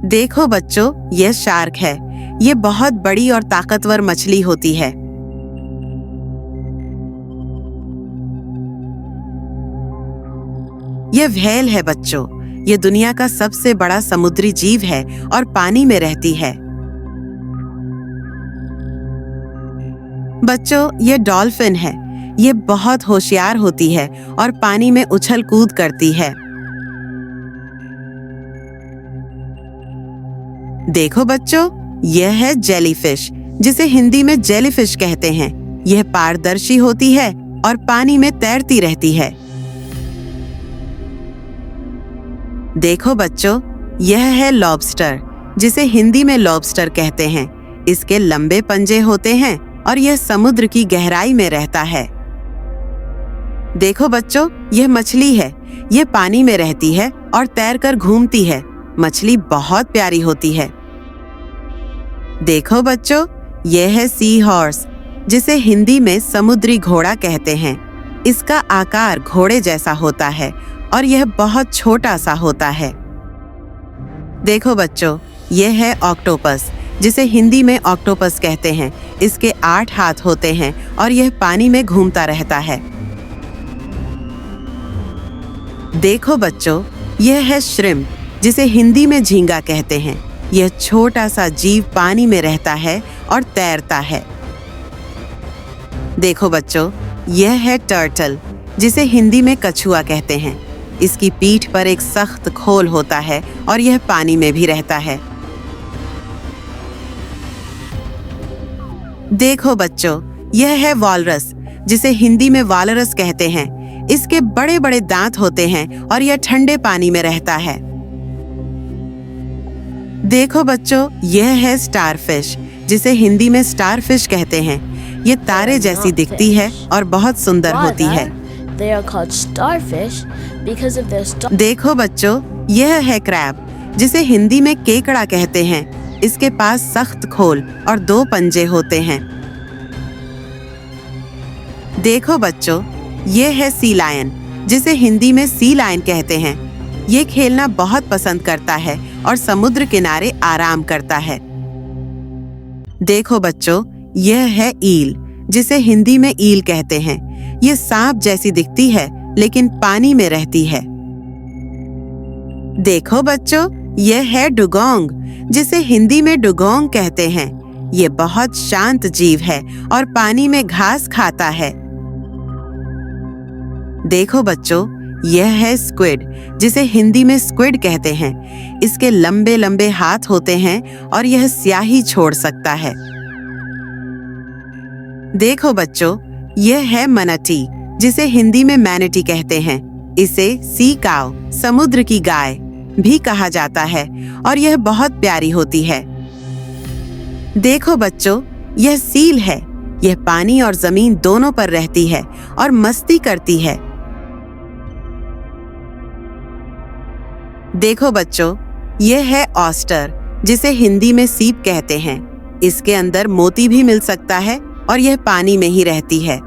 देखो बच्चों, यह शार्क है। ये बहुत बड़ी और ताकतवर मछली होती है। यह व्हेल है बच्चों। यह दुनिया का सबसे बड़ा समुद्री जीव है और पानी में रहती है। बच्चों, यह डॉल्फिन है। यह बहुत होशियार होती है और पानी में उछल कूद करती है। देखो बच्चों, यह है जेलीफिश, जिसे हिंदी में जेलीफिश कहते हैं। यह पारदर्शी होती है और पानी में तैरती रहती है। देखो बच्चों, यह है लॉबस्टर, जिसे हिंदी में लॉबस्टर कहते हैं। इसके लंबे पंजे होते हैं और यह समुद्र की गहराई में रहता है। देखो बच्चों, यह मछली है। यह पानी में रहती है और तैरकर घूमती है। मछली बहुत प्यारी होती है। देखो बच्चों, यह है सी हॉर्स, जिसे हिंदी में समुद्री घोड़ा कहते हैं। इसका आकार घोड़े जैसा होता है और यह बहुत छोटा सा होता है। देखो बच्चों, यह है ऑक्टोपस, जिसे हिंदी में ऑक्टोपस कहते हैं। इसके 8 हाथ होते हैं और यह पानी में घूमता रहता है। देखो बच्चों, यह है श्रिम्प, जिसे हिंदी में झींगा कहते हैं। यह छोटा सा जीव पानी में रहता है और तैरता है। देखो बच्चों, यह है टर्टल, जिसे हिंदी में कछुआ कहते हैं। इसकी पीठ पर एक सख्त खोल होता है और यह पानी में भी रहता है। देखो बच्चों, यह है वॉलरस, जिसे हिंदी में वालरस कहते हैं। इसके बड़े बड़े दांत होते हैं और यह ठंडे पानी में रहता है। देखो बच्चों, यह है स्टारफिश, जिसे हिंदी में स्टारफिश कहते हैं। ये तारे जैसी दिखती है और बहुत सुंदर होती है। देखो बच्चों, यह है क्रैब, जिसे हिंदी में केकड़ा कहते हैं। इसके पास सख्त खोल और 2 पंजे होते हैं। देखो बच्चों, यह है सी लायन, जिसे हिंदी में सी लायन कहते हैं। ये खेलना बहुत पसंद करता है और समुद्र किनारे आराम करता है। देखो बच्चों, यह है ईल, जिसे हिंदी में ईल कहते हैं। ये सांप जैसी दिखती है लेकिन पानी में रहती है। देखो बच्चों, यह है डुगोंग, जिसे हिंदी में डुगोंग कहते हैं। ये बहुत शांत जीव है और पानी में घास खाता है। देखो बच्चों, यह है स्क्विड, जिसे हिंदी में स्क्विड कहते हैं। इसके लंबे लंबे हाथ होते हैं और यह स्याही छोड़ सकता है। देखो बच्चों, यह है मनटी, जिसे हिंदी में मैनेटी कहते हैं। इसे सी काव, समुद्र की गाय भी कहा जाता है और यह बहुत प्यारी होती है। देखो बच्चों, यह सील है। यह पानी और जमीन दोनों पर रहती है और मस्ती करती है। देखो बच्चों, यह है ऑस्टर, जिसे हिंदी में सीप कहते हैं। इसके अंदर मोती भी मिल सकता है और यह पानी में ही रहती है।